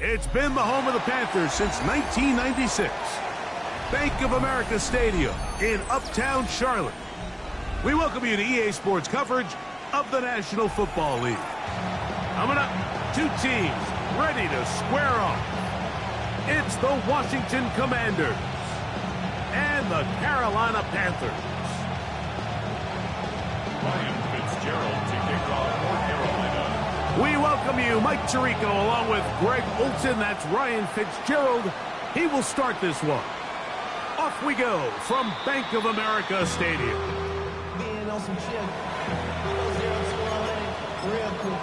It's been the home of the Panthers since 1996. Bank of America Stadium in Uptown Charlotte. We welcome you to EA Sports coverage of the National Football League. Coming up, two teams ready to square off. It's the Washington Commanders and the Carolina Panthers. Ryan Fitzgerald to kick off for Carolina. We welcome you, Mike Tirico, along with Greg Olson. That's Ryan Fitzgerald. He will start this one. Off we go from Bank of America Stadium. Being on some chill. 0-2-100, real cool.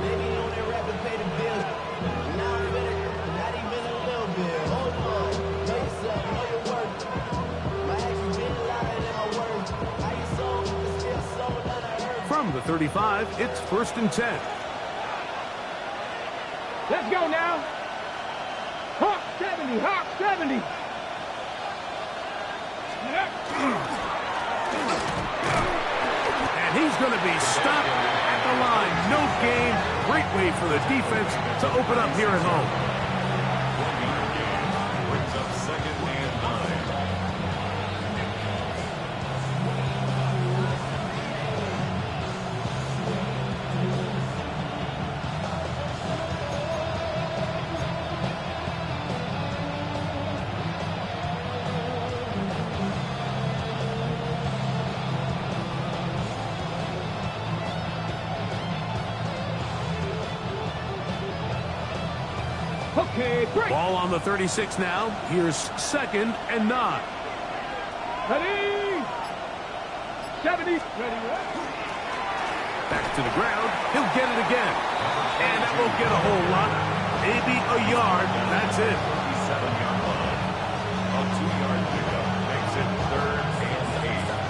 Maybe on that rapid pay the bills. Now I'm better, not even a little bit. Hold on, know yourself, know your worth. My actions been louder than my words. How you sold, it's still sold that I heard. From the 35, it's 1st and 10. Let's go now. Hawk 70, Hawk 70. And he's going to be stopped at the line. No gain. Great way for the defense to open up here at home. 1-yard gain brings up 2nd and 9. Okay, great. Ball on the 36 now. Here's 2nd and 9. Ready. 70. Ready. Back to the ground. He'll get it again. And that won't get a whole lot. Maybe a yard. That's it. 37-yard line. A 2-yard pickup makes it 3rd and 8.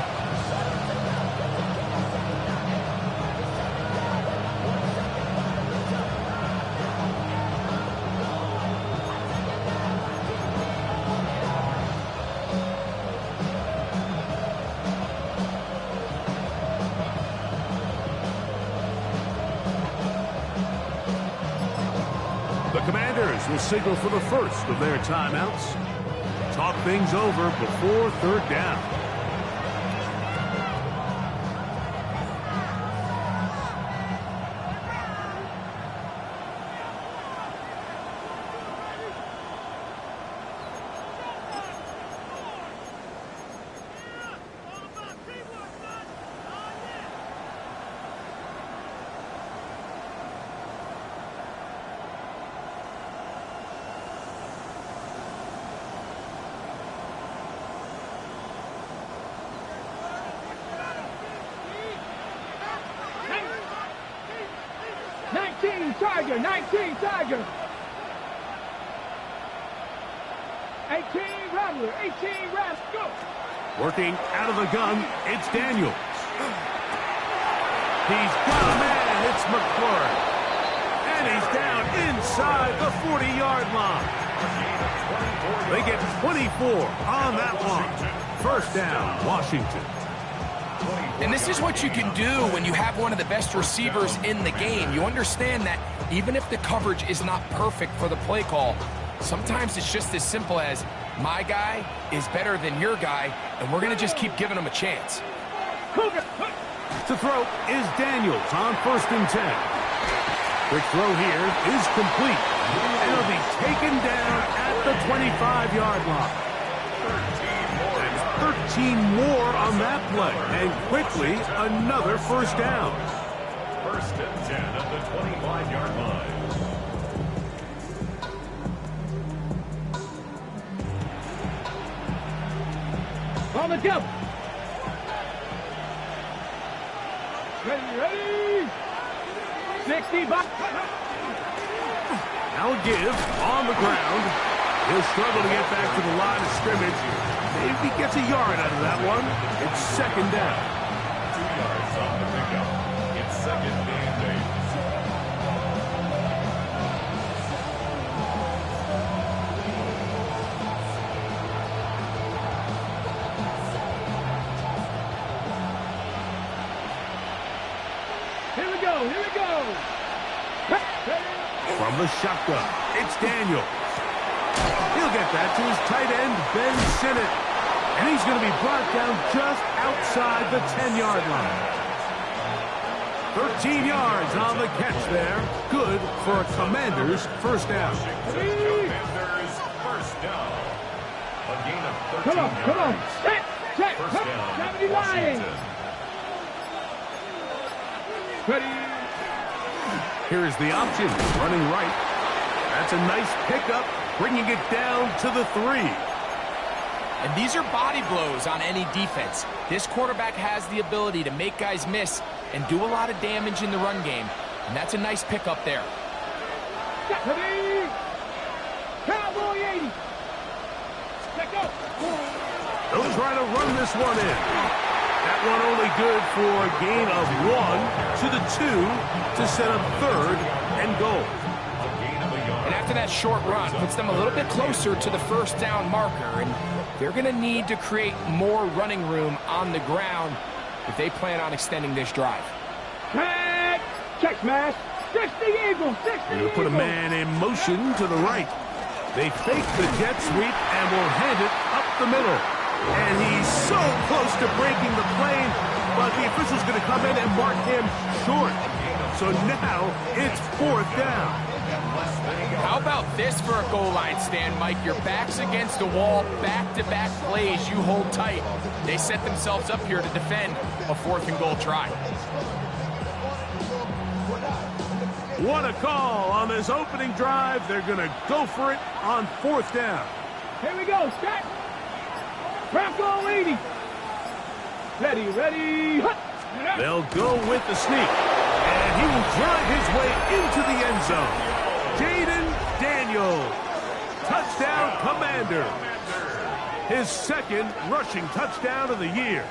The Commanders will signal for the first of their timeouts. Talk things over before 3rd down. Tiger, 19 Tiger. 18 Rattler, 18 Rattler, go. Working out of the gun, it's Daniels. He's got a man, it's McClure. And he's down inside the 40-yard line. They get 24 on that one. 1st down, Washington. And this is what you can do when you have one of the best receivers in the game. You understand that even if the coverage is not perfect for the play call, sometimes it's just as simple as my guy is better than your guy, and we're going to just keep giving him a chance. To throw is Daniels on 1st and 10. Quick throw here is complete. And it'll be taken down at the 25-yard line. 13 more on that play, and quickly another 1st down. 1st and 10 at the 25-yard line. On the jump. Ready. 60 back. Now a give on the ground. He'll struggle to get back to the line of scrimmage. Maybe gets a yard out of that one. It's 2nd down. 2 yards on the pickup. It's 2nd and 8. Here we go. From from the shotgun. It's Daniel. He'll get that to his tight end, Ben Sinnott. And he's going to be brought down just outside the 10-yard line. 13 yards on the catch there. Good for a Commanders first down. Commanders first down. A gain of 13 Come on, come on. yards. Check, check. First down, 70 line. Washington. Ready. Here is the option, running right. That's a nice pickup, bringing it down to the 3. And these are body blows on any defense. This quarterback has the ability to make guys miss and do a lot of damage in the run game. And that's a nice pickup there. Ready. Cowboy 80. Check go. They'll try to run this one in. That one only good for a gain of 1 to the 2 to set up 3rd and goal. And after that short run, puts them a little bit closer to the first down marker. And they're going to need to create more running room on the ground if they plan on extending this drive. Check. Check smash. 60 Eagle. 60 They'll put a man in motion to the right. They fake the jet sweep and will hand it up the middle. And he's so close to breaking the plane, but the official's going to come in and mark him short. So now it's 4th down. How about this for a goal line stand, Mike? Your back's against a wall, back-to-back plays, you hold tight. They set themselves up here to defend a 4th and goal try. What a call on this opening drive. They're going to go for it on 4th down. Here we go, Scott. Bronco 80. Ready, ready. Hut. They'll go with the sneak, and he will drive his way into the end zone. Jaden Daniels, touchdown Commander. His 2nd rushing touchdown of the year.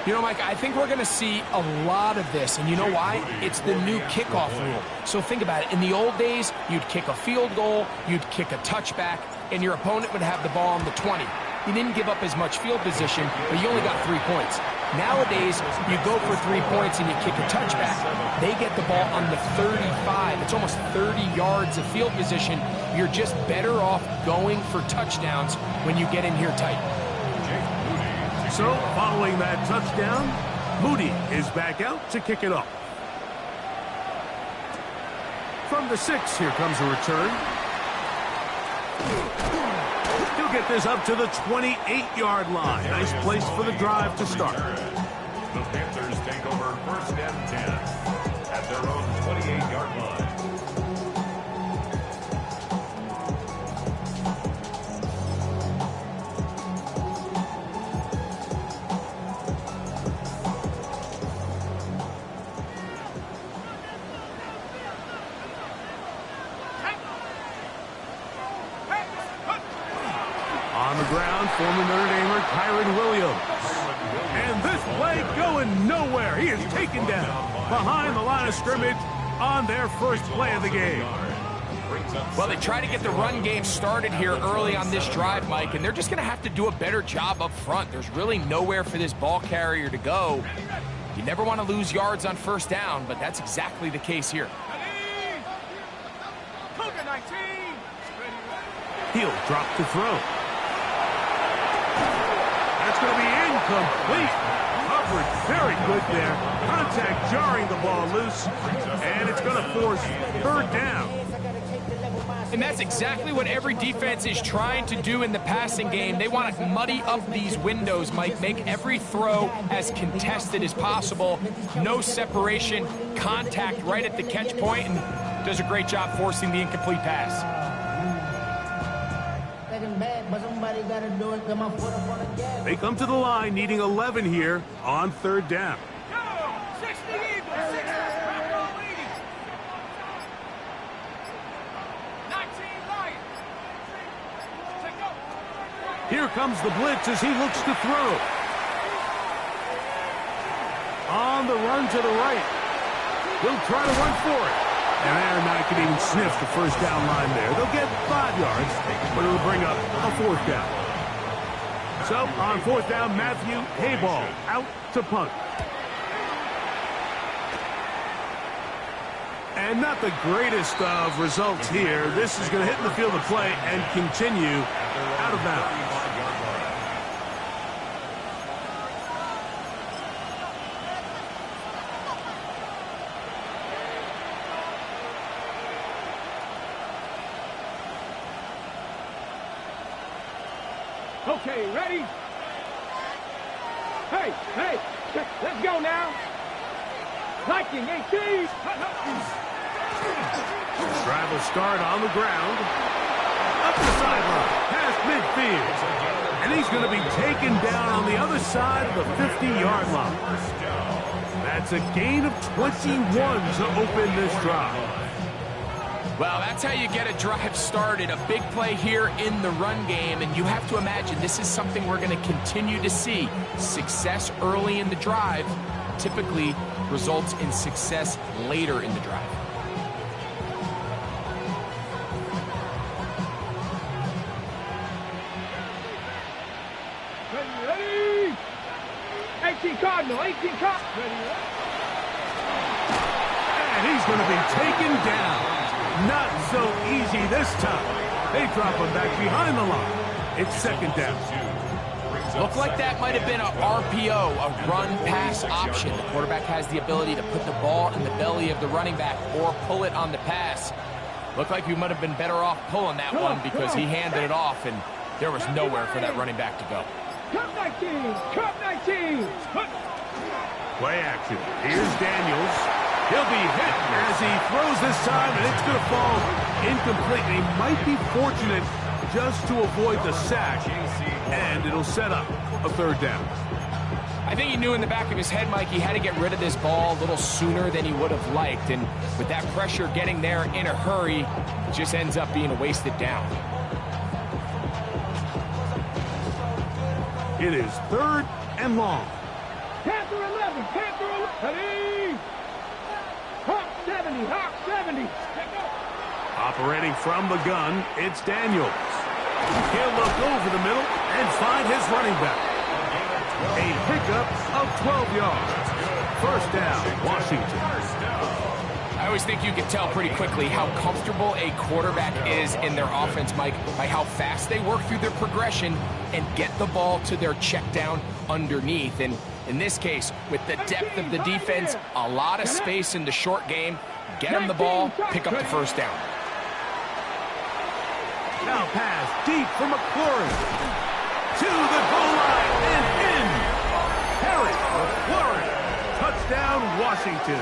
You know, Mike, I think we're going to see a lot of this, and you know why? It's the new kickoff rule. So think about it. In the old days, you'd kick a field goal, you'd kick a touchback, and your opponent would have the ball on the 20. You didn't give up as much field position, but you only got 3 points. Nowadays, you go for 3 points and you kick a touchback. They get the ball on the 35. It's almost 30 yards of field position. You're just better off going for touchdowns when you get in here tight. So, following that touchdown, Moody is back out to kick it off. From the 6, here comes a return. He'll get this up to the 28-yard line. Nice place for the drive to start. The Panthers take over 1st and 10 at their own 28-yard line. On the ground, former Notre Damer Kyron Williams. And this play going nowhere. He is taken down behind the line of scrimmage on their first play of the game. Well, they try to get the run game started here early on this drive, Mike, and they're just going to have to do a better job up front. There's really nowhere for this ball carrier to go. You never want to lose yards on 1st down, but that's exactly the case here. He'll drop the throw. That's going to be incomplete. Coverage very good there. Contact jarring the ball loose. And it's going to force 3rd down. And that's exactly what every defense is trying to do in the passing game. They want to muddy up these windows, Mike. Make every throw as contested as possible. No separation. Contact right at the catch point, and does a great job forcing the incomplete pass. They come to the line needing 11 here on 3rd down. Here comes the blitz as he looks to throw. On the run to the right. He'll try to run for it. And they're not going to even sniff the first down line there. They'll get 5 yards, but it'll bring up a 4th down. So, on 4th down, Matthew Hayball out to punt. And not the greatest of results here. This is going to hit in the field of play and continue out of bounds. Okay, ready? Hey, let's go now. Liking 18. Drive will start on the ground. Up the sideline, past midfield. And he's going to be taken down on the other side of the 50-yard line. That's a gain of 21 to open this drive. Well, that's how you get a drive started. A big play here in the run game, and you have to imagine this is something we're going to continue to see. Success early in the drive typically results in success later in the drive. Ready? 18 Cardinal, 18 Cardinal. Ready? And he's going to be taken down. Not so easy this time. They drop him back behind the line. It's second down. Looked like that might have been a RPO, a run-pass option. The quarterback has the ability to put the ball in the belly of the running back or pull it on the pass. Looked like we might have been better off pulling that one because he handed it off, and there was nowhere for that running back to go. Cup 19, Cup 19. Play action. Here's Daniels. He'll be hit as he throws this time, and it's going to fall incomplete. He might be fortunate just to avoid the sack, and it'll set up a third down. I think he knew in the back of his head, Mike, he had to get rid of this ball a little sooner than he would have liked, and with that pressure getting there in a hurry, it just ends up being a wasted down. It is third and long. Panther 11, Panther 11. Ready? Hawk 70, Hawk 70. Operating from the gun, it's Daniels. He'll look over the middle and find his running back. A pickup of 12 yards. First down, Washington. I always think you can tell pretty quickly how comfortable a quarterback is in their offense, Mike, by how fast they work through their progression and get the ball to their check down underneath. And in this case, with the depth of the defense, a lot of space in the short game, get them the ball, pick up the first down. Now pass deep for McClaurin. To the goal line and in. Harry McClaurin. Touchdown, Washington.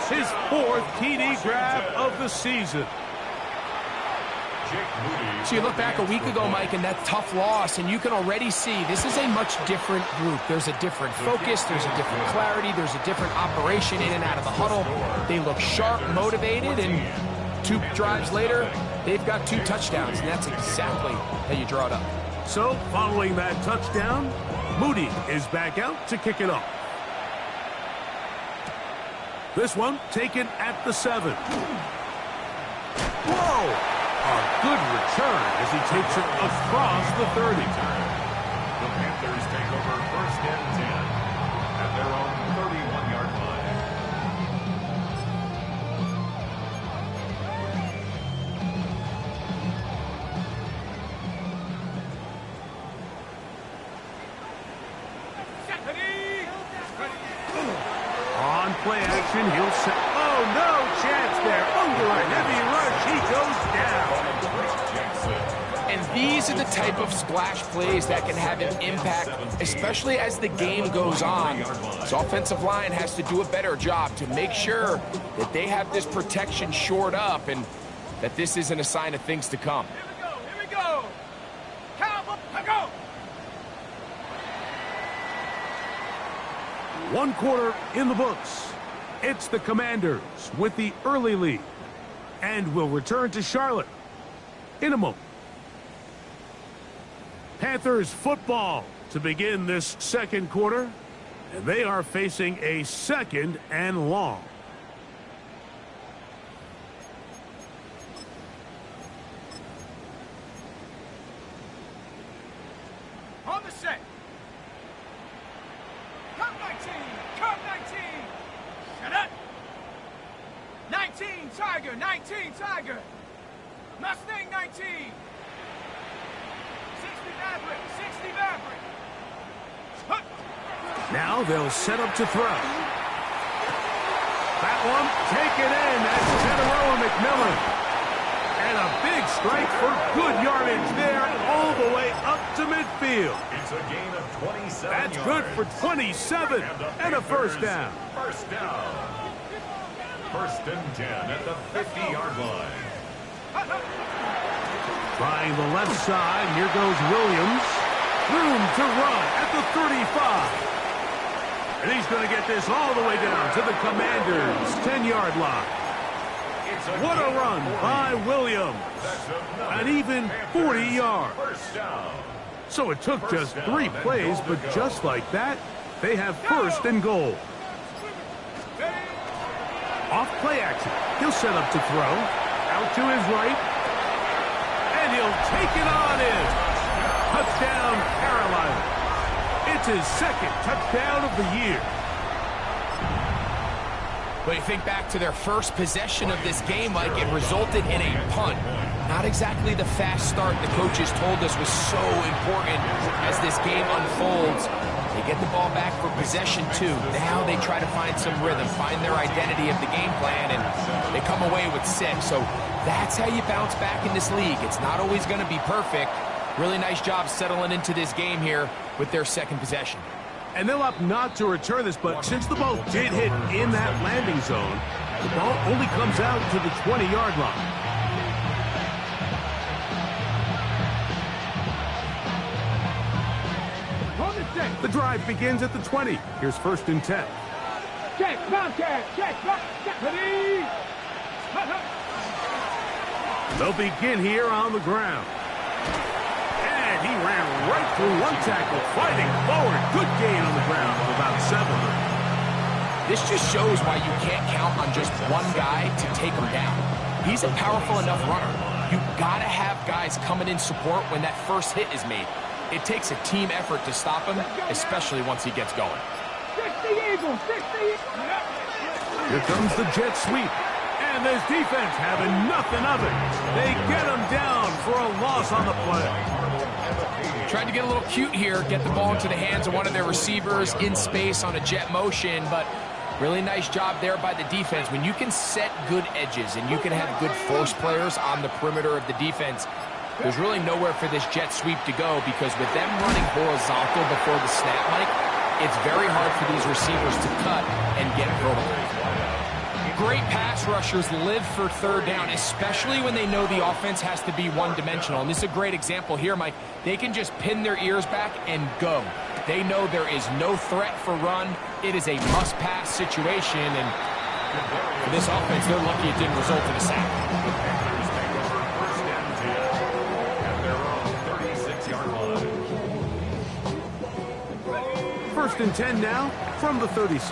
His fourth TD grab of the season. So you look back a week ago, Mike, and that tough loss, and you can already see this is a much different group. There's a different focus, there's a different clarity, there's a different operation in and out of the huddle. They look sharp, motivated, and 2 drives later, they've got 2 touchdowns, and that's exactly how you draw it up. So, following that touchdown, Moody is back out to kick it off. This one taken at the 7. Whoa! A good return as he takes it across the 30. The Panthers take over first and 10 at their own 31-yard line. On play action, he'll set. Oh, no chance there. Under a heavy rush, he goes down. And these are the type of splash plays that can have an impact, especially as the game goes on. This offensive line has to do a better job to make sure that they have this protection shored up and that this isn't a sign of things to come. Here we go. Cowboy, go. 1 quarter in the books. It's the Commanders with the early lead. And will return to Charlotte in a moment. Panthers football to begin this second quarter. And they are facing a second and long. On the set. Cup 19, Cup 19. Shut up. 19, Tiger, 19, Tiger. Mustang, 19. 60 Maverick, 60 Maverick. Now they'll set up to throw. That one taken in. That's General McMillan. And a big strike for good yardage there all the way up to midfield. It's a gain of 27 That's yards. good for 27 and a first down. First down. First and 10 at the 50-yard line. Trying the left side. Here goes Williams. Room to run at the 35. And he's going to get this all the way down to the Commanders' 10-yard line. What a run by Williams. An even 40 yards. So it took just 3 plays, but just like that, they have first and goal. Off play action. He'll set up to throw. Out to his right. And he'll take it on in. Touchdown, Carolina. It's his second touchdown of the year. But you think back to their first possession of this game, Mike, it resulted in a punt. Not exactly the fast start the coaches told us was so important as this game unfolds. They get the ball back for possession 2. Now they try to find some rhythm, find their identity of the game plan, and they come away with 6. So that's how you bounce back in this league. It's not always going to be perfect. Really nice job settling into this game here with their second possession. And they'll opt not to return this, but since the ball did hit in that landing zone, the ball only comes out to the 20-yard line. The drive begins at the 20. Here's first and 10. Check, contact, check, check, ready. They'll begin here on the ground. And he ran right through one tackle, fighting forward. Good gain on the ground of about 7. This just shows why you can't count on just one guy to take him down. He's a powerful enough runner. You gotta have guys coming in support when that first hit is made. It takes a team effort to stop him, especially once he gets going. 60 Eagles, 60 Eagles. Here comes the jet sweep. And this defense having nothing of it. They get him down for a loss on the play. Tried to get a little cute here, get the ball into the hands of one of their receivers in space on a jet motion, but really nice job there by the defense. When you can set good edges and you can have good force players on the perimeter of the defense, there's really nowhere for this jet sweep to go, because with them running horizontal before the snap, Mike, it's very hard for these receivers to cut and get vertical. Great pass rushers live for third down, especially when they know the offense has to be one-dimensional. And this is a great example here, Mike. They can just pin their ears back and go. They know there is no threat for run. It is a must-pass situation, and for this offense, they're lucky it didn't result in a sack. First and 10 now from the 36.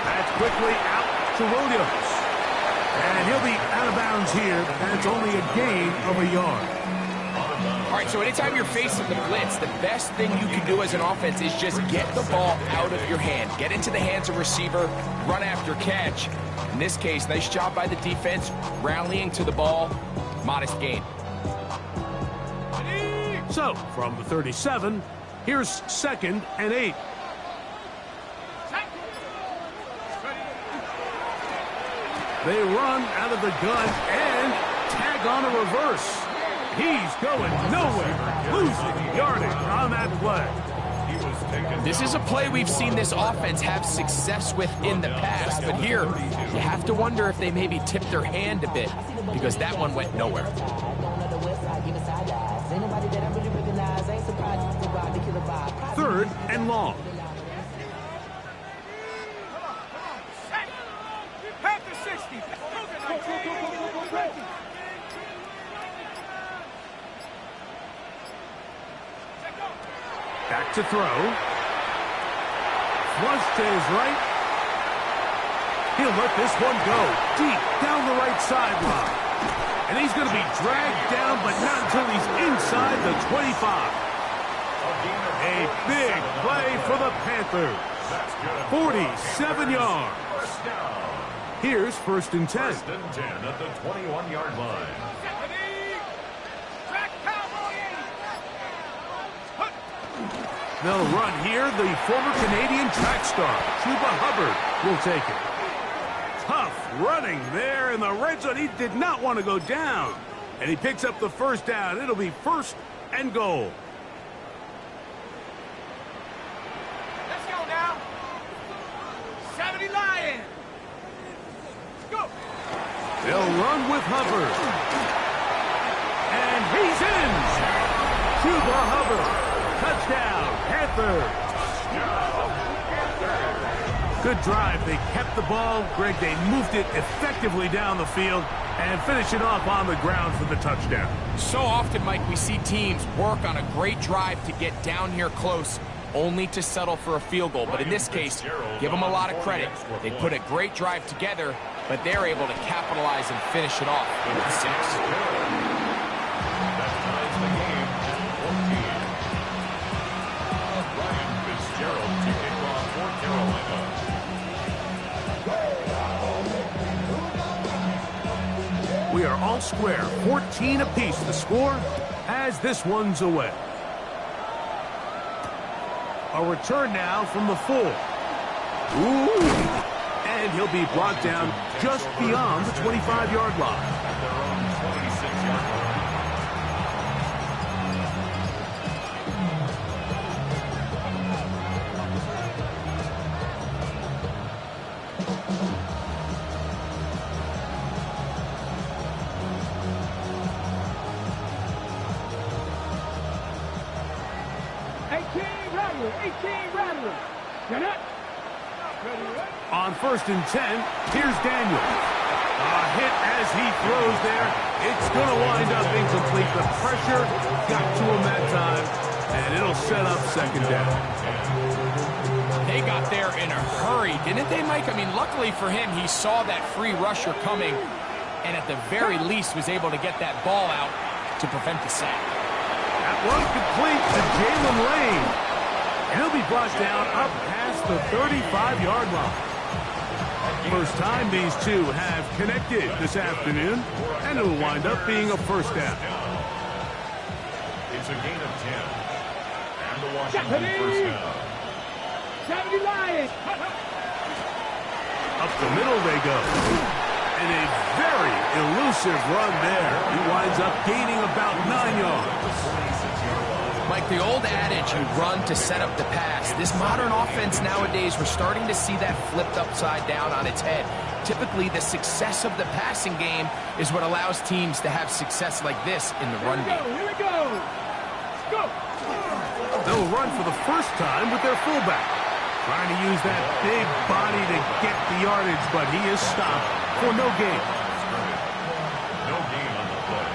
That's quickly out to Williams. And he'll be out of bounds here. That's only a gain of a yard. All right, so anytime you're facing the blitz, the best thing you can do as an offense is just get the ball out of your hand. Get into the hands of receiver, run after catch. In this case, nice job by the defense, rallying to the ball, modest gain. So, from the 37, here's second and 8. They run out of the gun and tag on a reverse. He's going nowhere, losing yardage on that play. This is a play we've seen this offense have success with in the past, but here you have to wonder if they maybe tipped their hand a bit, because that one went nowhere. Third and long. Back to throw. Flush to his right. He'll let this one go deep down the right sideline. And he's going to be dragged down, but not until he's inside the 25. A big play for the Panthers. 47 yards. Here's 1st and 10. 1st and 10 at the 21-yard line. They'll run here. The former Canadian track star, Chuba Hubbard, will take it. Tough running there in the red zone. He did not want to go down. And he picks up the 1st down. It'll be 1st and goal. Let's go now. 70 Lions. Go. They'll run with Hubbard. And he's in. Chuba Hubbard. Touchdown, Panthers. Good drive. They kept the ball. Greg, they moved it effectively down the field and finish it off on the ground for the touchdown. So often, Mike, we see teams work on a great drive to get down here close, only to settle for a field goal. But in this case, give them a lot of credit. They put a great drive together, but they're able to capitalize and finish it off with 6. We are all square, 14 apiece the score as this one's away. A return now from the 4. Ooh! And he'll be brought down just beyond the 25-yard line. On 1st and 10, here's Daniel. A hit as he throws there. It's going to wind up incomplete. The pressure got to him that time, and it'll set up 2nd down. They got there in a hurry, didn't they, Mike? I mean, luckily for him, he saw that free rusher coming, and at the very least was able to get that ball out to prevent the sack. That one complete to Jalen Lane. And he'll be brought down up past the 35-yard line. First time these two have connected this afternoon, and it'll wind up being a 1st down. It's a gain of 10. And the Washington 1st down. 70 Lions. Up the middle they go. And a very elusive run there. He winds up gaining about 9 yards. Like the old adage, you run to set up the pass. This modern offense nowadays, we're starting to see that flipped upside down on its head. Typically, the success of the passing game is what allows teams to have success like this in the run game. Here we go. Go. They'll run for the 1st time with their fullback. Trying to use that big body to get the yardage, but he is stopped for no gain. No gain on the play.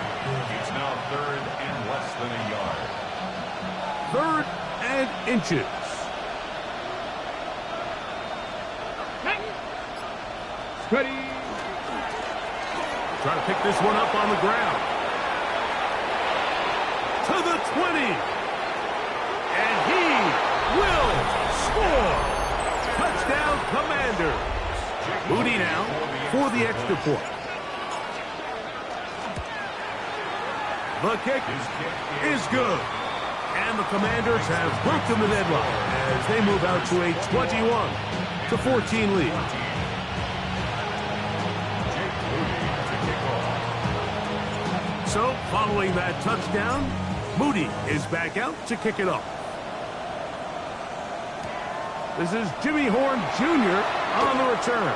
It's now 3rd and less than a yard. 3rd and inches. Ready. Try to pick this one up on the ground. To the 20. And he will score. Touchdown, Commanders. Moody now for the extra point. The kick is good. And the Commanders have broken the deadlock as they move out to a 21-14 lead. So, following that touchdown, Moody is back out to kick it off. This is Jimmy Horn Jr. on the return.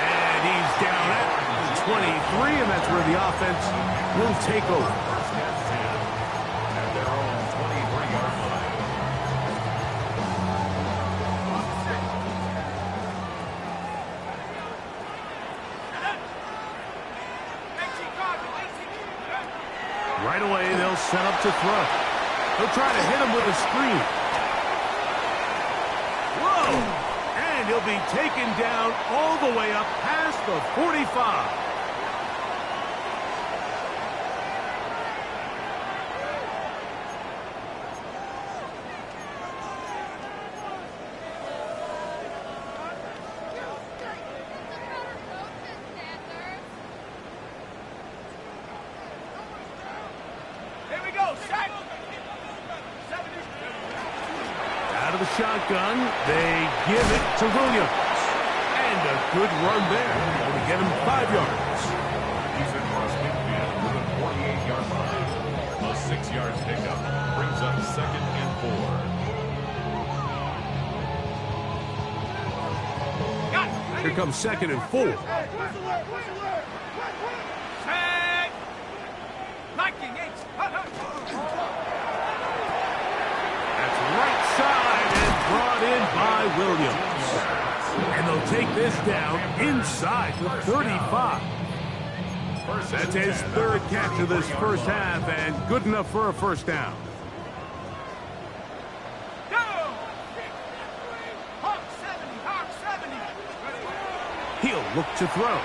And he's down at the 23, and that's where the offense will take over. Right away, they'll set up to throw. They'll try to hit him with a screen. Whoa! And he'll be taken down all the way up past the 45. the shotgun. They give it to Williams. And a good run there. Going to get him 5 yards. He's in cross midfield with a 48-yard line. A 6-yard pickup brings up 2nd and 4. Here comes 2nd and 4. That's right side and brought in by Williams. And they'll take this down inside the 35. That's his 3rd catch of this first half and good enough for a first down. He'll look to throw.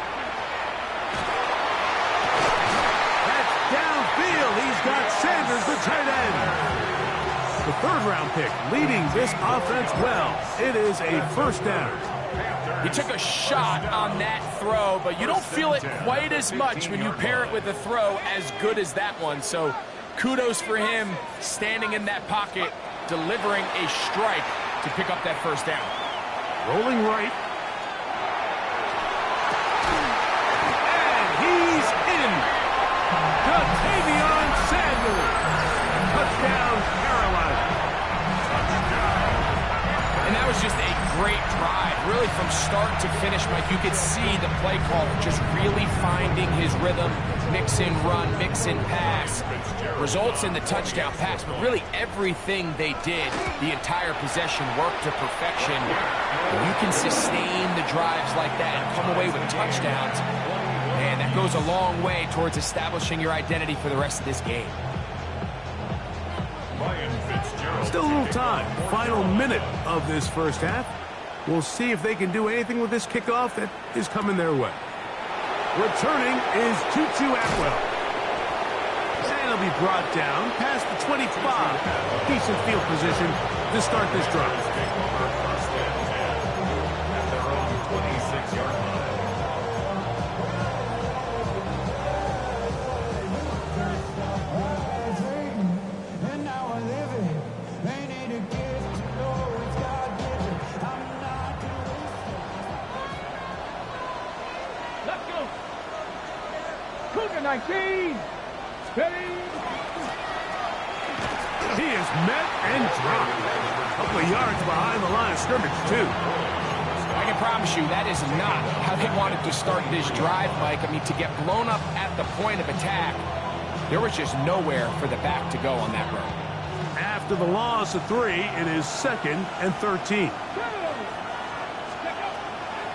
That's downfield. He's got Sanders, the tight end. The 3rd-round pick leading this offense well. It is a first down. He took a shot on that throw, but you don't feel it quite as much when you pair it with a throw as good as that one. So kudos for him standing in that pocket, delivering a strike to pick up that first down. Rolling right. And he's in. Ja'Tavion Sanders. Touchdown, Carolina. And that was just a great drive. Really from start to finish, Mike, you could see the play call just really finding his rhythm. Mix in run, mix in pass. Results in the touchdown pass, but really everything they did, the entire possession worked to perfection. When you can sustain the drives like that and come away with touchdowns, man, that goes a long way towards establishing your identity for the rest of this game. Still a little time. Final minute of this first half. We'll see if they can do anything with this kickoff that is coming their way. Returning is Tutu Atwell. And he'll be brought down past the 25. Decent field position to start this drive. At their own 26-yard line. Let's go. Cougar 19. Steady. He is met and dropped. A couple of yards behind the line of scrimmage, too. I can promise you that is not how they wanted to start this drive, Mike. I mean, to get blown up at the point of attack, there was just nowhere for the back to go on that run. After the loss of 3, it is 2nd and 13.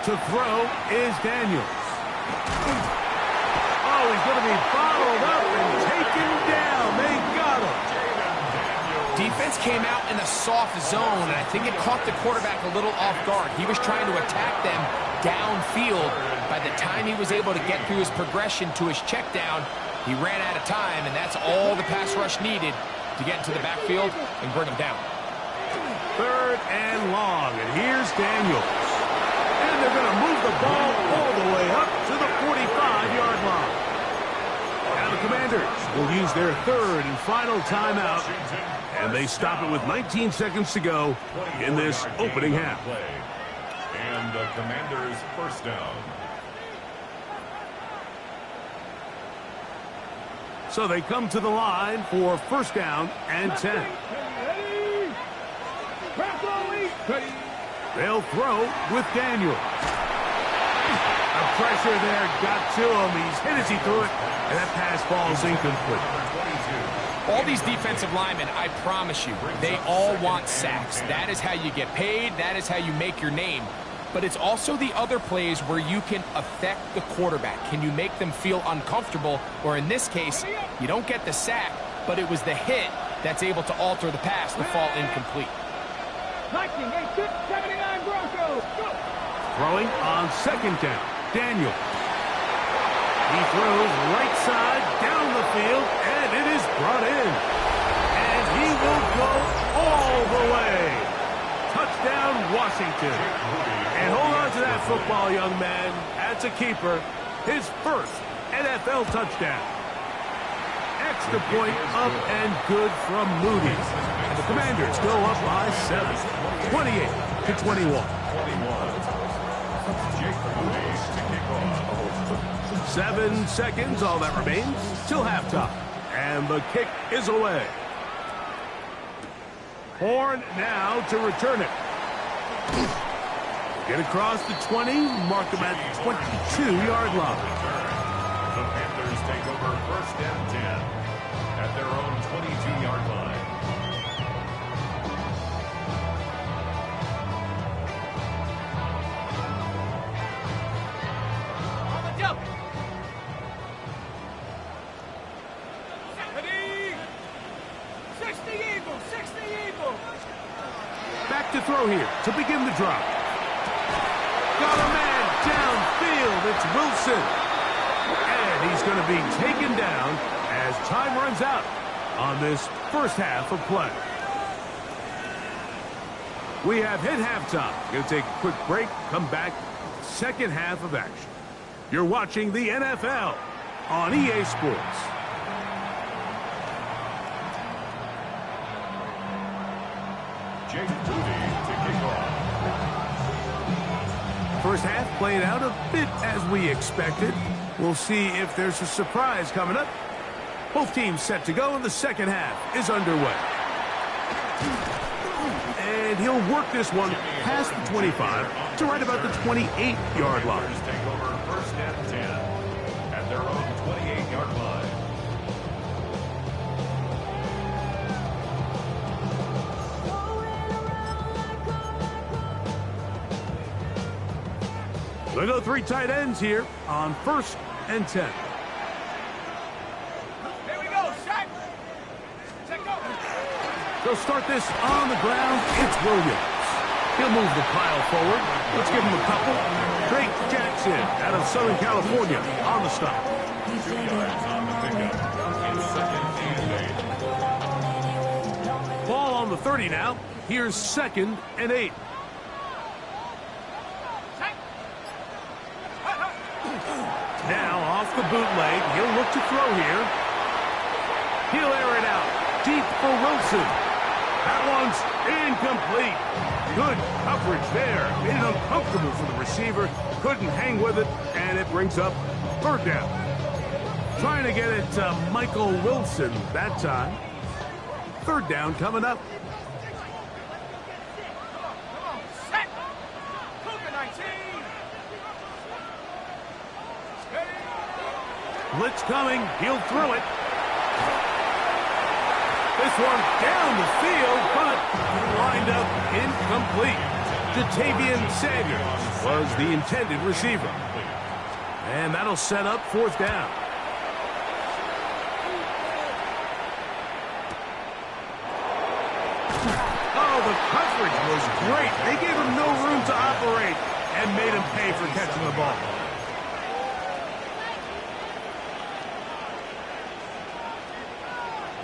To throw is Daniels. Oh, he's going to be bottled up and taken down. They got him. Defense came out in a soft zone, and I think it caught the quarterback a little off guard. He was trying to attack them downfield. By the time he was able to get through his progression to his check down, he ran out of time, and that's all the pass rush needed to get into the backfield and bring him down. 3rd and long, and here's Daniels. And they're going to move the ball all the way up to the 45-yard line. Now the Commanders will use their 3rd and final timeout, and they stop it with 19 seconds to go in this opening half. And the Commanders' first down. So they come to the line for first down and 10. Ready. Press only. Ready. They'll throw with Daniels. The pressure there got to him. He's hit as he threw it, and that pass falls incomplete. All these defensive linemen, I promise you, they all want sacks. That is how you get paid. That is how you make your name. But it's also the other plays where you can affect the quarterback. Can you make them feel uncomfortable? Or in this case, you don't get the sack, but it was the hit that's able to alter the pass to fall incomplete. Lightning, 79 Broncos. Go. Throwing on 2nd down, Daniel. He throws right side down the field, and it is brought in. And he will go all the way. Touchdown, Washington. And hold on to that football, young man. That's a keeper. His first NFL touchdown. Extra point up and good from Moody. And the Commanders go up by 7, 28-21. 7 seconds, all that remains, till halftime. And the kick is away. Horn now to return it. Get across the 20, mark him at the 22-yard line. The Panthers take over first and 10 at their own 22-yard line. Back to throw here to begin the drive. Got a man downfield. It's Wilson. And he's going to be taken down as time runs out on this first half of play. We have hit halftime. Going to take a quick break, come back, second half of action. You're watching the NFL on EA Sports. Jake Moody to kick off. First half played out a bit as we expected. We'll see if there's a surprise coming up. Both teams set to go, and the second half is underway. And he'll work this one past the 25 to right about the 28-yard line. Take over first and 10 at their own 28-yard line. We'll go 3 tight ends here on first and 10. Here we go, set. Set, go. They'll start this on the ground. It's Williams. He'll move the pile forward. Let's give him a couple. Drake Jackson out of Southern California on the stop. 2 yards on the pickup. It's second and 8. Ball on the 30 now. Here's second and 8. Now off the bootleg, he'll look to throw here. He'll air it out deep for Wilson. That one's incomplete. Good coverage there. Made it uncomfortable for the receiver. Couldn't hang with it, and it brings up third down. Trying to get it to Michael Wilson that time. Third down coming up. Blitz coming. He'll throw it. This one down the field, but lined up incomplete. Jatavian Sanders was the intended receiver. And that'll set up fourth down. Oh, the coverage was great. They gave him no room to operate and made him pay for catching the ball.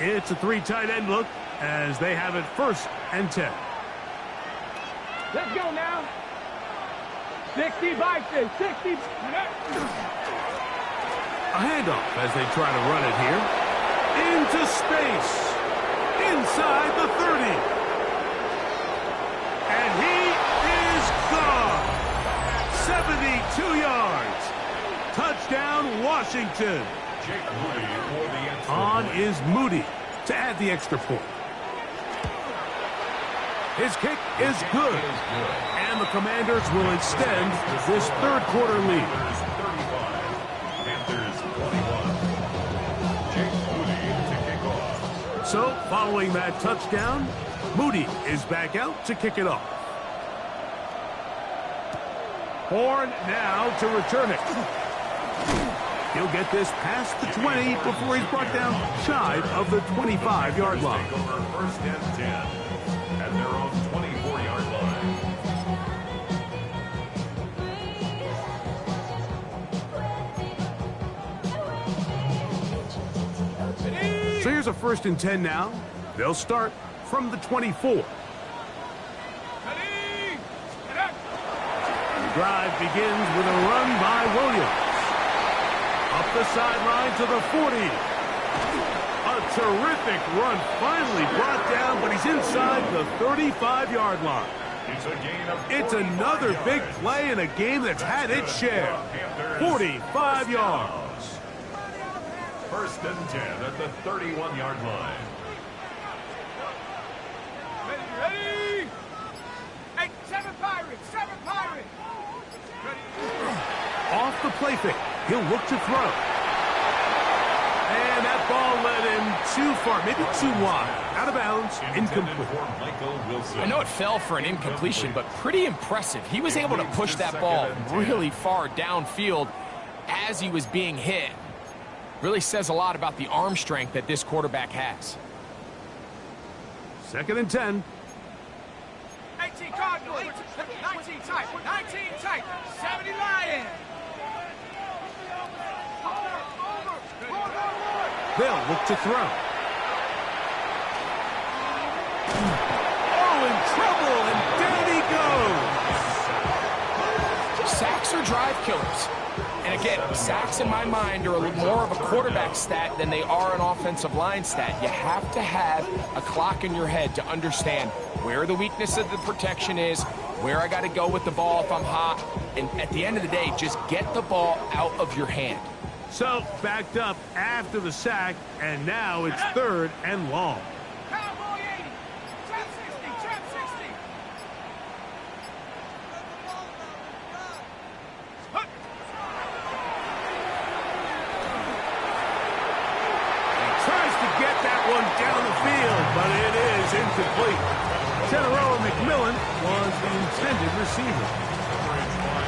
It's a 3 tight end look as they have it first and 10. Let's go now. 60 Vikings, 60. A handoff as they try to run it here. Into space. Inside the 30. And he is gone. 72 yards. Touchdown, Washington. Jake Moody for the extra On point. is Moody to add the extra point. His kick is good. And the Commanders will extend this third quarter lead. Panthers 21. Jake Moody to kick off. So, following that touchdown, Moody is back out to kick it off. Horn now to return it. He'll get this past the 20 before he's brought down shy of the 25-yard line. Take over first and 10 at their own 24-yard line. So here's a first and 10 now. They'll start from the 24. The drive begins with a run by Williams. Up the sideline to the 40. A terrific run, finally brought down, but he's inside the 35-yard line. It's a gain of It's another big play in a game that's had its share. 45 yards. First and 10 at the 31-yard line. Ready? Hey, seven Pirates. Off the play fake. He'll look to throw. And that ball led him too far, maybe too wide. Out of bounds, incomplete. I know it fell for an incompletion, but pretty impressive. He was able to push that ball really far downfield as he was being hit. Really says a lot about the arm strength that this quarterback has. 2nd and 10. 18 Cardinals. 19 tight. 19 tight. 70 Lions. They'll look to throw. Oh, in trouble, and down he goes. Sacks are drive killers. And again, sacks in my mind are more of a quarterback stat than they are an offensive line stat. You have to have a clock in your head to understand where the weakness of the protection is, where I got to go with the ball if I'm hot, and at the end of the day, just get the ball out of your hand. So, backed up after the sack, and now it's 3rd and long. Cowboy 80. Trap 60. He tries to get that one down the field, but it is incomplete. General McMillan was the intended receiver.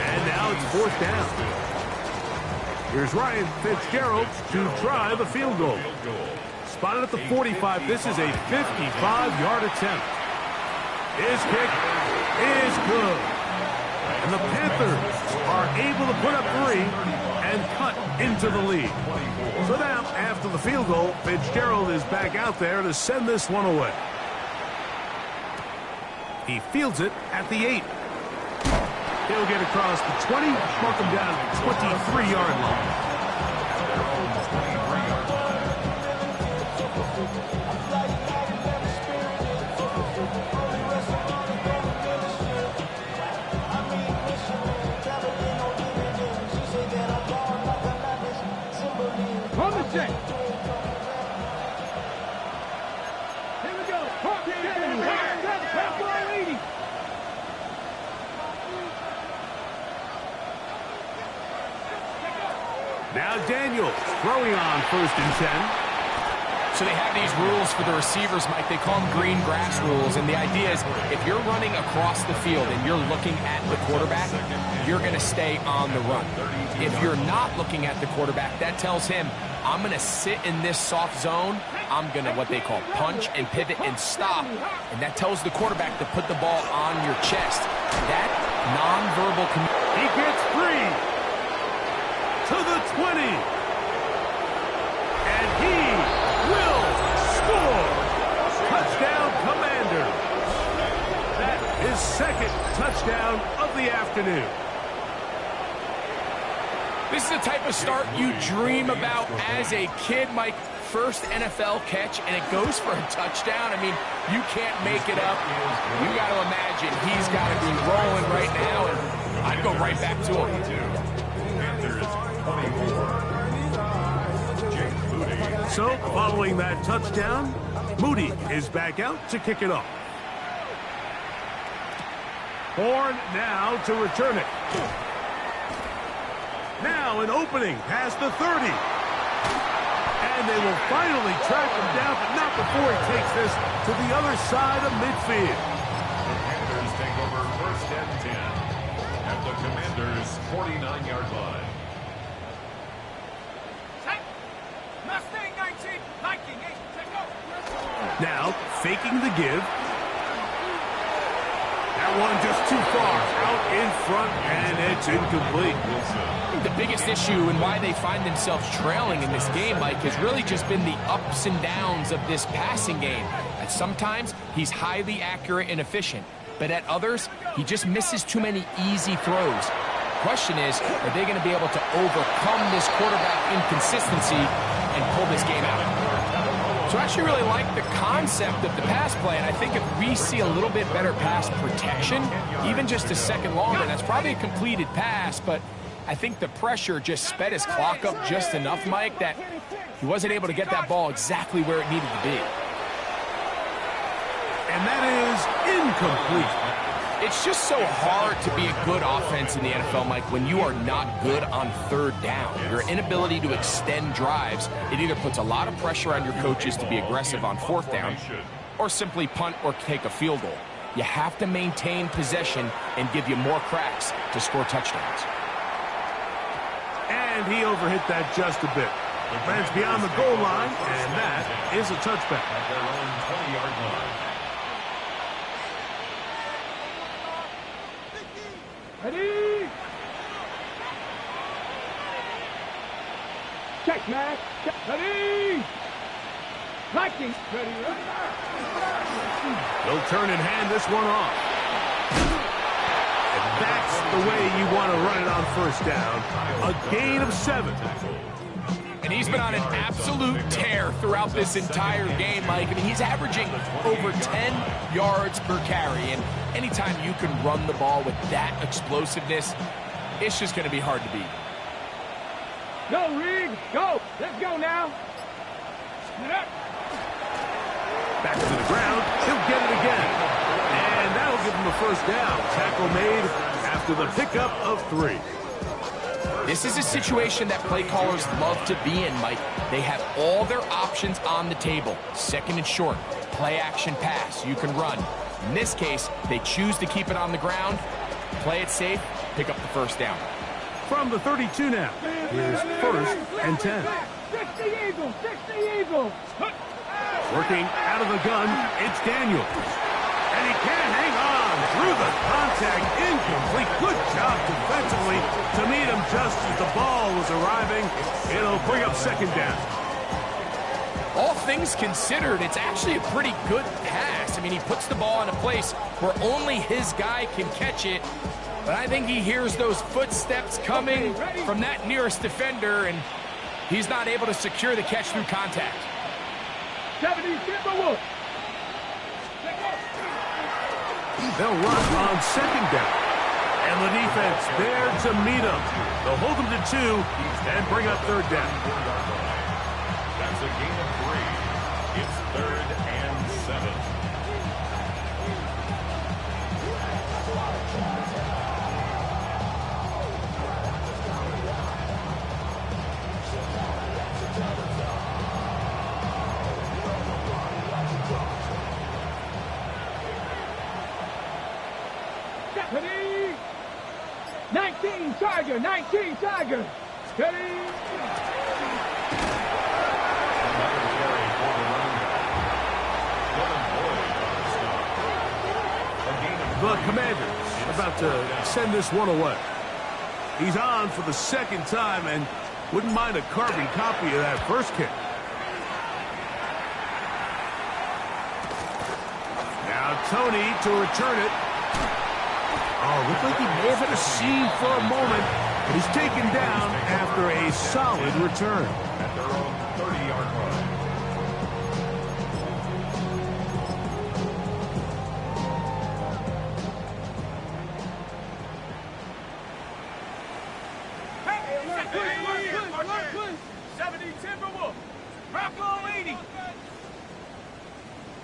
And now it's 4th down. Here's Ryan Fitzgerald to try the field goal. Spotted at the 45. This is a 55-yard attempt. His kick is good. And the Panthers are able to put up 3 and cut into the lead. So now, after the field goal, Fitzgerald is back out there to send this one away. He fields it at the 8. He'll get across the 20, mark him down at the 23-yard line. On the check. Here we go. Park 70. Cowboy 80. Now Daniels throwing on 1st and 10. So they have these rules for the receivers, Mike. They call them green grass rules. And the idea is if you're running across the field and you're looking at the quarterback, you're going to stay on the run. If you're not looking at the quarterback, that tells him, I'm going to sit in this soft zone. I'm going to what they call punch and pivot and stop. And that tells the quarterback to put the ball on your chest. That nonverbal He gets free to the 20. And he will score. Touchdown, Commanders. That is 2nd touchdown of the afternoon. This is the type of start you dream about as a kid, Mike. First NFL catch, and it goes for a touchdown. I mean, you can't make it up. You got to imagine he's got to be rolling right now, and I'd go right back to him. So, following that touchdown, Moody is back out to kick it off. Horn now to return it. Now an opening past the 30. And they will finally track him down, but not before he takes this to the other side of midfield. The Panthers take over 1st and 10 at the Commanders' 49-yard line. Mustang 19. Viking 8. Take over. Now, faking the give. That one just too far out in front, and it's incomplete. The biggest issue and why they find themselves trailing in this game, Mike, has really just been the ups and downs of this passing game. At sometimes, he's highly accurate and efficient, but at others, he just misses too many easy throws. The question is, are they going to be able to overcome this quarterback inconsistency and pull this game out? So I actually really like the concept of the pass play, and I think if we see a little bit better pass protection, even just a second longer, that's probably a completed pass, but I think the pressure just sped his clock up just enough, Mike, that he wasn't able to get that ball exactly where it needed to be. And that is incomplete. It's just so hard to be a good offense in the NFL, Mike, when you are not good on third down. Your inability to extend drives, it either puts a lot of pressure on your coaches to be aggressive on fourth down or simply punt or take a field goal. You have to maintain possession and give you more cracks to score touchdowns. And he overhit that just a bit. Lands beyond the goal line, and that is a touchback. At their own 20-yard line. Ready? Check, man. Ready? Liking. Ready, He'll turn and hand this one off. And that's the way you want to run it on first down. A gain of 7. And he's been on an absolute tear throughout this entire game, Mike. I mean, he's averaging over 10 yards per carry. And anytime you can run the ball with that explosiveness, it's just going to be hard to beat. Go, Reed. Go. Let's go now. Split up. Back to the ground. He'll get it again. And that'll give him a first down. Tackle made after the pickup of 3. This is a situation that play callers love to be in, Mike. They have all their options on the table. Second and short, play action pass, you can run. In this case, they choose to keep it on the ground, play it safe, pick up the first down. From the 32 now, here's first and 10. 60 Eagles, 60 Eagles. Working out of the gun, it's Daniels. And he can't hang on through the contact. Incomplete. Good job defensively to meet him just as the ball was arriving. It'll bring up second down. All things considered, it's actually a pretty good pass. I mean, he puts the ball in a place where only his guy can catch it. But I think he hears those footsteps coming from that nearest defender, and he's not able to secure the catch through contact. 70 Timberwolves. They'll run on second down. And the defense there to meet him. They'll hold him to 2 and bring up third down. That's a gain of 3. It's 3rd and 7. Ready? 19 Tiger, 19 Tiger. Ready? The Commanders about to send this one away. He's on for the second time and wouldn't mind a carbon copy of that first kick. Now Tony to return it. Oh, looked like he may have hit a seam for a moment, but he's taken down after a solid return. At their own 30-yard line. Hey, 70 Timberwolves. Rock on 80.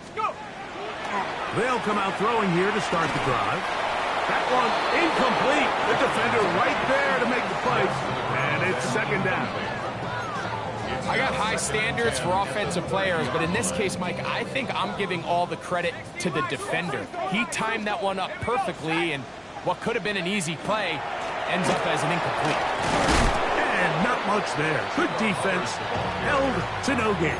Let's go. They'll come out throwing here to start the drive. That one incomplete. The defender right there to make the play. And it's second down. I got high standards for offensive players, but in this case, Mike, I think I'm giving all the credit to the defender. He timed that one up perfectly, and what could have been an easy play ends up as an incomplete. And not much there. Good defense. Held to no gain.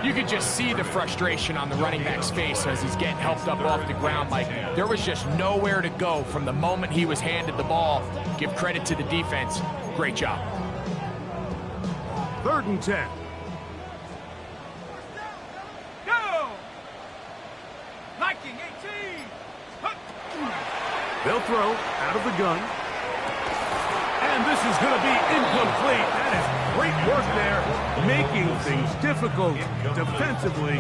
You could just see the frustration on the running back's face as he's getting helped up off the ground. Like, there was just nowhere to go from the moment he was handed the ball. Give credit to the defense. Great job. 3rd and 10. Go. Liking 18. They'll throw out of the gun. And And this is going to be incomplete. That is great work there, making things difficult defensively.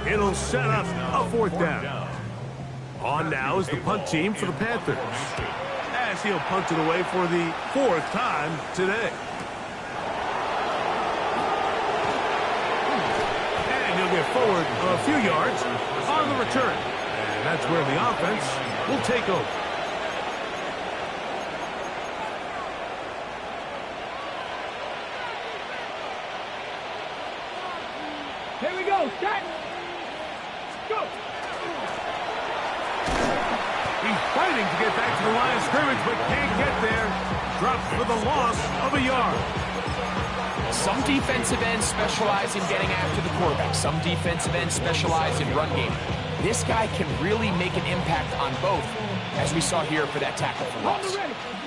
It'll set up a 4th down. On now is the punt team for the Panthers, as he'll punt it away for the 4th time today. And he'll get forward a few yards on the return. And that's where the offense will take over. Here we go. Set. Go. He's fighting to get back to the line of scrimmage, but can't get there. Drops for the loss of a yard. Some defensive ends specialize in getting after the quarterback. Some defensive ends specialize in run game. This guy can really make an impact on both, as we saw here for that tackle for loss.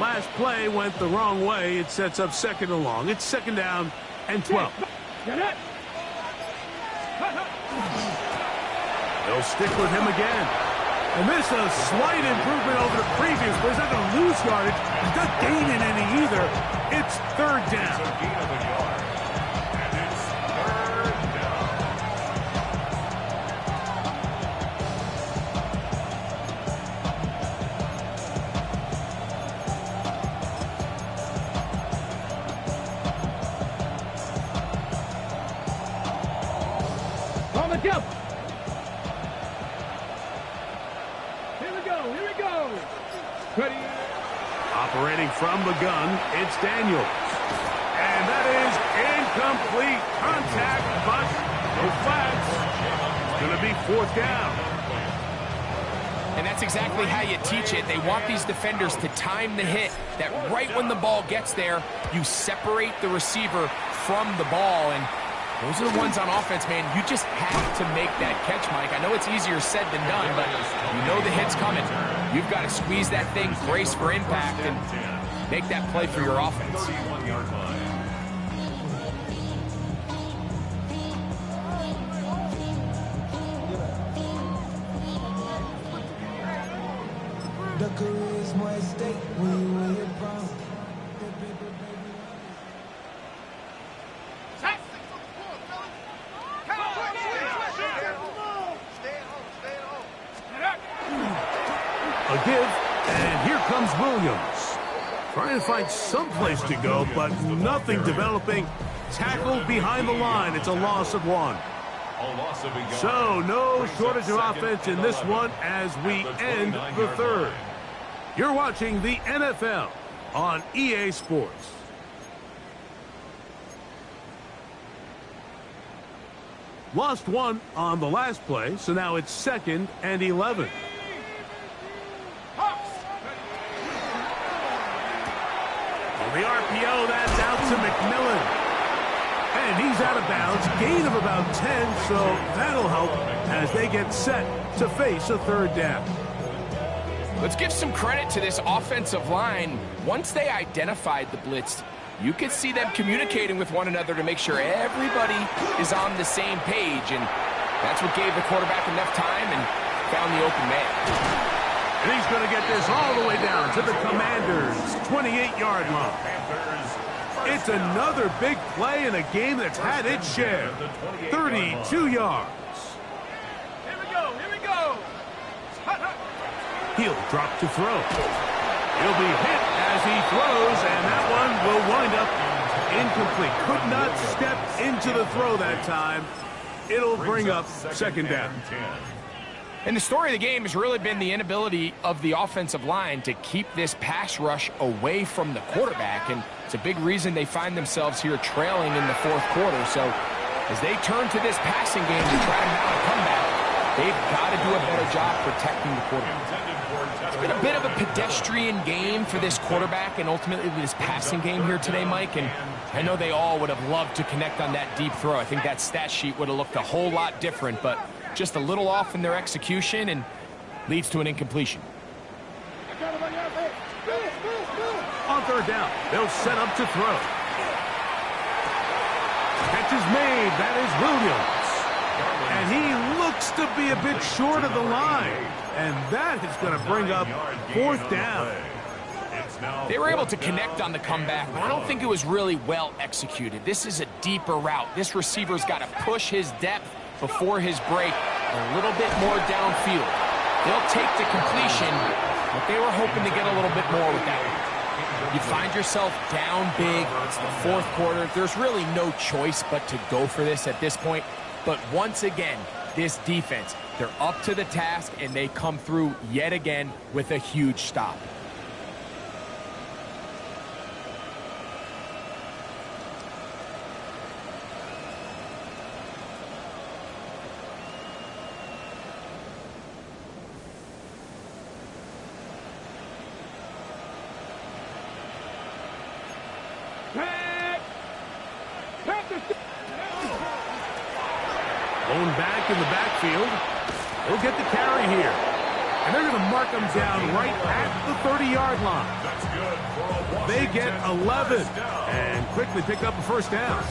Last play went the wrong way. It sets up 2nd and long. It's 2nd down and 12. Get it. They'll stick with him again. And this is a slight improvement over the previous, but he's not going to lose yardage. He's not gaining any either. It's 3rd down. And it's 3rd down. On the jump. Here we go. Here we go. Ready. Operating from the gun, it's Daniels. And that is incomplete contact, but no flags. It's going to be 4th down. And that's exactly how you teach it. They want these defenders to time the hit, that right when the ball gets there, you separate the receiver from the ball. And those are the ones on offense, man. You just have to make that catch, Mike. I know it's easier said than done, but you know the hit's coming. You've got to squeeze that thing, brace for impact, and make that play for your offense. 31-yard line. The career is more at stake when you win your problem. A give, and here comes Williams. Trying to find some place to go, but nothing developing. Tackled behind the line. It's a loss of 1. So no shortage of offense in this one as we end the 3rd. You're watching the NFL on EA Sports. Lost 1 on the last play, so now it's 2nd and 11. On the RPO, that's out to McMillan. And he's out of bounds, gain of about 10, so that'll help as they get set to face a 3rd down. Let's give some credit to this offensive line. Once they identified the blitz, you could see them communicating with one another to make sure everybody is on the same page, and that's what gave the quarterback enough time and found the open man. And he's going to get this all the way down to the Commanders' 28-yard line. It's another big play in a game that's had its share. 32 yards. Here we go. Here we go. He'll drop to throw. He'll be hit as he throws, and that one will wind up incomplete. Could not step into the throw that time. It'll bring up 2nd down. And the story of the game has really been the inability of the offensive line to keep this pass rush away from the quarterback. And it's a big reason they find themselves here trailing in the 4th quarter. So as they turn to this passing game to try to mount a comeback, they've got to do a better job protecting the quarterback. It's been a bit of a pedestrian game for this quarterback and ultimately this passing game here today, Mike. And I know they all would have loved to connect on that deep throw. I think that stat sheet would have looked a whole lot different, but just a little off in their execution and leads to an incompletion. On 3rd down, they'll set up to throw. Catch is made. That is Williams. And he looks to be a bit short of the line. And that is going to bring up 4th down. They were able to connect on the comeback, but I don't think it was really well executed. This is a deeper route. This receiver's got to push his depth before his break a little bit more downfield. They'll take the completion, but they were hoping to get a little bit more with that one. You find yourself down big. It's the fourth quarter. There's really no choice but to go for this at this point. But once again, this defense, they're up to the task, and they come through yet again with a huge stop. Blown back in the backfield. He'll get the carry here. And they're going to mark him down right at the 30-yard line. That's good for a They get 11 and quickly pick up a first down.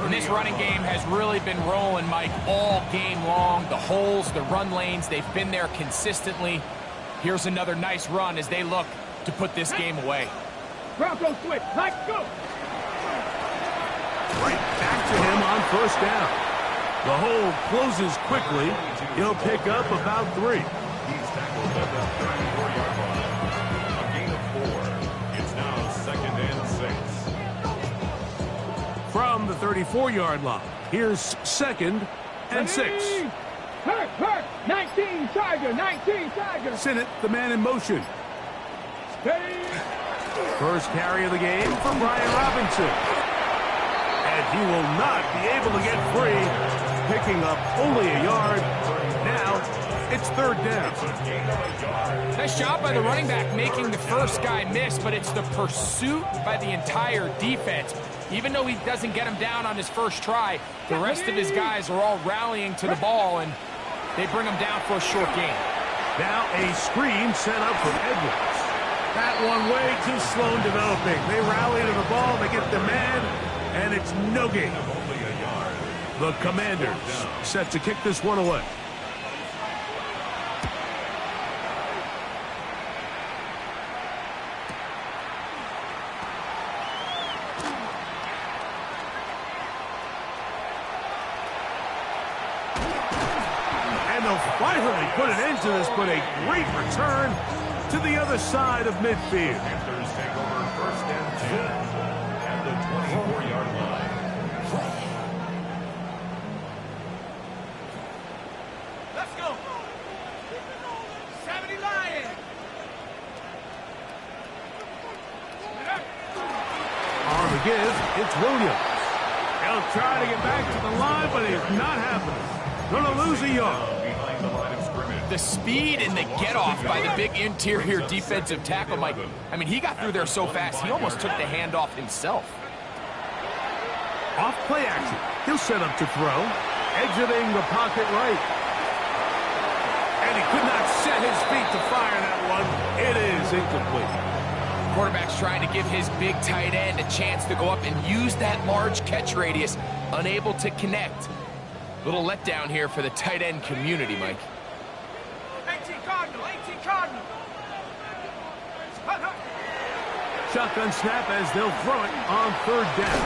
And this running game has really been rolling, Mike, all game long. The holes, the run lanes, they've been there consistently. Here's another nice run as they look to put this game away. Bronco switch. Let's go. Right back to him on first down. The hole closes quickly. He'll pick up about 3. He's tackled at the 34-yard line. A gain of 4. It's now second and 6. From the 34-yard line, here's second and 6. Hurt. 19 Tiger. Send it, the man in motion. Steady. First carry of the game for Brian Robinson. And he will not be able to get free, picking up only a yard. Now it's third down. Nice job by the running back making the first guy miss, but it's the pursuit by the entire defense. Even though he doesn't get him down on his first try, the rest of his guys are all rallying to the ball, and they bring him down for a short gain. Now a screen set up for Edwards. That one way too slow in developing. They rally to the ball, they get the man, and it's no gain. The Commanders set to kick this one away. And they'll finally put an end to this, but a great return to the other side of midfield. Panthers take over first and 10 at the 24-yard line. Let's go. 70 Lions. On the give, it's Williams. He'll try to get back to the line, but it's not happening. Gonna lose a yard. Behind the line of scrimmage. The speed and the get-off by the big interior defensive tackle, Mike. I mean, he got through there so fast, he almost took the handoff himself. Off play action. He'll set up to throw. Exiting the pocket right. And he could not set his feet to fire that one. It is incomplete. Quarterback's trying to give his big tight end a chance to go up and use that large catch radius. Unable to connect. Little letdown here for the tight end community, Mike. 18 Cardinal. Shotgun snap as they'll throw it on third down.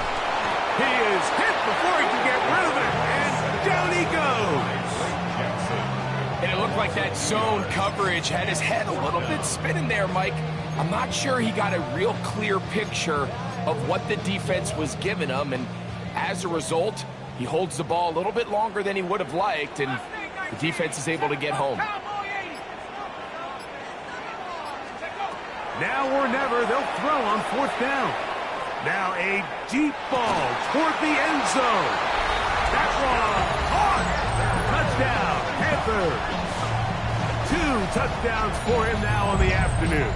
He is hit before he can get rid of it. And down he goes. And it looked like that zone coverage had his head a little bit spinning there, Mike. I'm not sure he got a real clear picture of what the defense was giving him, and as a result, he holds the ball a little bit longer than he would have liked, and the defense is able to get home. Now or never, they'll throw on fourth down. Now a deep ball toward the end zone. That one caught. Touchdown, Panthers. 2 touchdowns for him now on the afternoon.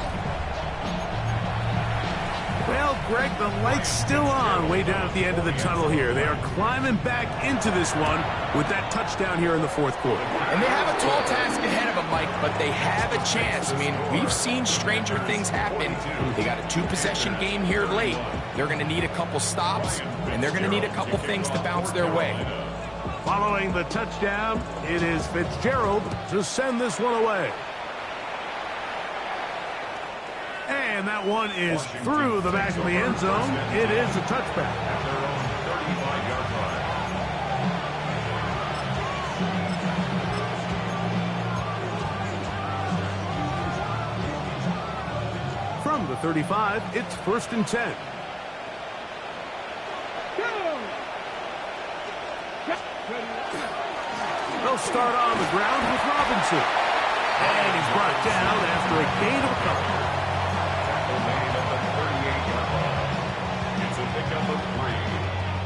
Well, Greg, the light's still on way down at the end of the tunnel here. They are climbing back into this one with that touchdown here in the fourth quarter. And they have a tall task ahead of them, Mike, but they have a chance. I mean, we've seen stranger things happen. They got a 2-possession game here late. They're going to need a couple stops, and they're going to need a couple things to bounce their way. Following the touchdown, it is Fitzgerald to send this one away. And And that one is through the back of the end zone. It is a touchback. At their own 35-yard line. From the 35, it's 1st and 10. They'll start on the ground with Robinson. And he's brought down after a gain of a couple. Tackle made at the 38-yard line. It's a pickup of 3.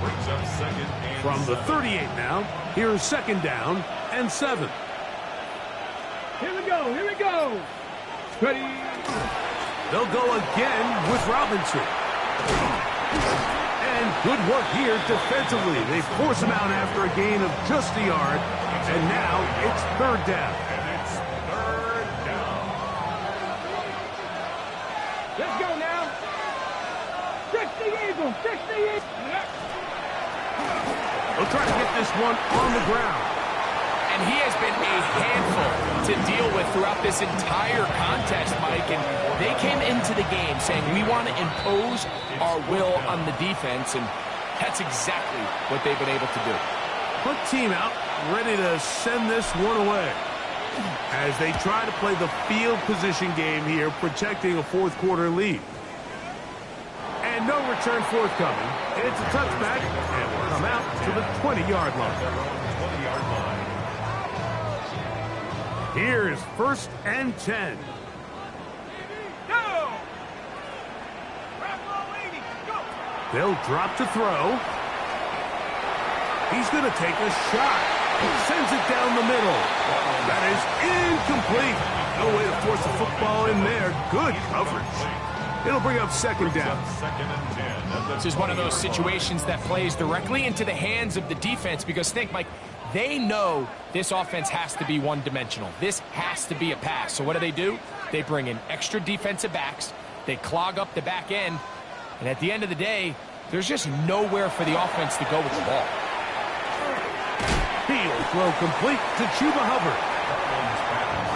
Brings up 2nd and From the 7. 38 now, here's 2nd down and 7. Here we go. Here we go. Ready. They'll go again with Robinson. And good work here defensively. They force him out after a gain of just a yard. And now it's 3rd down. And it's 3rd down. Let's go now. 60 Eagles. 60 Eagles. They'll try to get this one on the ground. And he has been a handful to deal with throughout this entire contest, Mike. And they came into the game saying, we want to impose our will on the defense. And that's exactly what they've been able to do. Put team out, ready to send this one away. As they try to play the field position game here, protecting a 4th quarter lead. And no return forthcoming. It's a touchback, and will come out to the 20-yard line. Their own 20-yard line. Here's 1st and 10. Go. They'll drop to throw. He's going to take a shot. Sends it down the middle. That is incomplete. No way to force the football in there. Good coverage. It'll bring up 2nd down. 2nd and 10. This is one of those situations that plays directly into the hands of the defense because think, Mike, they know this offense has to be one-dimensional. This has to be a pass. So what do? They bring in extra defensive backs. They clog up the back end. And at the end of the day, there's just nowhere for the offense to go with the ball. He'll throw complete to Chuba Hubbard.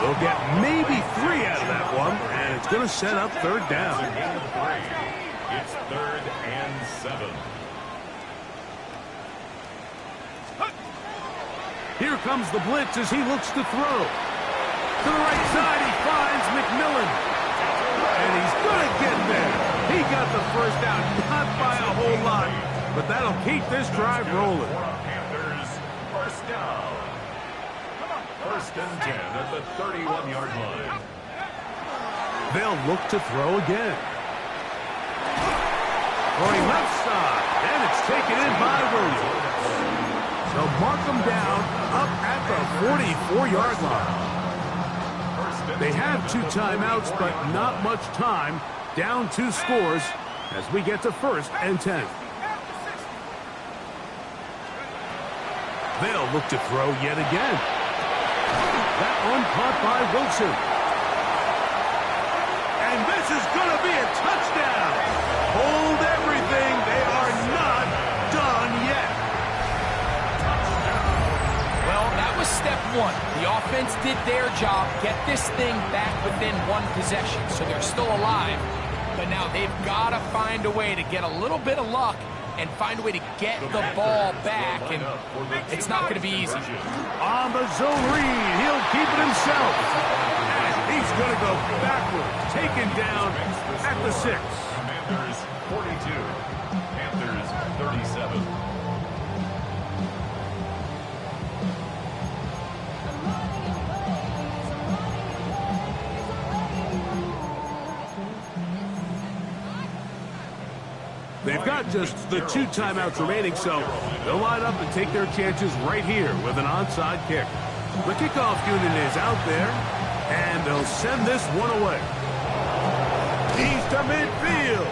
They'll get maybe 3 out of that one, and it's going to set up 3rd down. It's 3rd and 7. Here comes the blitz as he looks to throw. To the right side, he finds McMillan. And he's going to get there. He got the 1st down, not by a whole lot, but that'll keep this drive rolling. Panthers, 1st down. 1st and 10 at the 31-yard line. They'll look to throw again. Going left side, and it's taken in by Williams. They'll mark them down up at the 44-yard line. They have 2 timeouts, but not much time. Down 2 scores as we get to 1st and 10. They'll look to throw yet again. That one caught by Wilson. And this is going to be a touchdown. Hold everything. They are not done yet. Well, that was step 1. The offense did their job, get this thing back within 1 possession, so they're still alive. But now they've got to find a way to get a little bit of luck and find a way to get the ball back, and it's not going to be easy. On the zone read, he'll keep it himself. And he's going to go backwards, taken down at the 6. Commanders 42, Panthers 37. They've got just the 2 timeouts remaining, so they'll line up and take their chances right here with an onside kick. The kickoff unit is out there, and they'll send this one away. He's to midfield.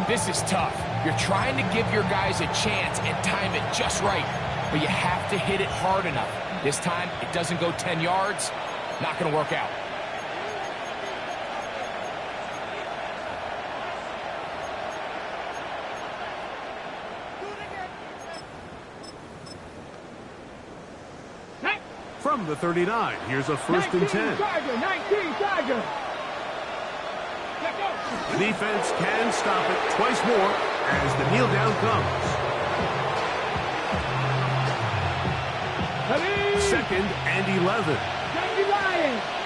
This is tough. You're trying to give your guys a chance and time it just right, but you have to hit it hard enough. This time, it doesn't go 10 yards. Not going to work out. from the 39. Here's a 1st and 10. Tiger, 19 Tiger. Let's go. The defense can stop it twice more as the kneel down comes. Ready? 2nd and 11. Yankee Lions.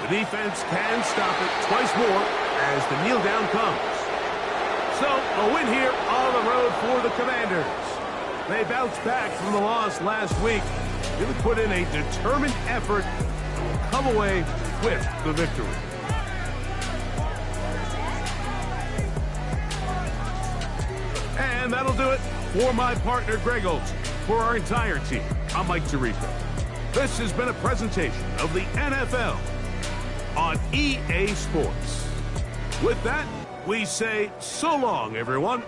The defense can stop it twice more as the kneel down comes. So, a win here on the road for the Commanders. They bounced back from the loss last week. Really put in a determined effort to come away with the victory. And that'll do it for my partner, Greg Olson. For our entire team, I'm Mike Tirico. This has been a presentation of the NFL on EA Sports. With that, we say so long, everyone.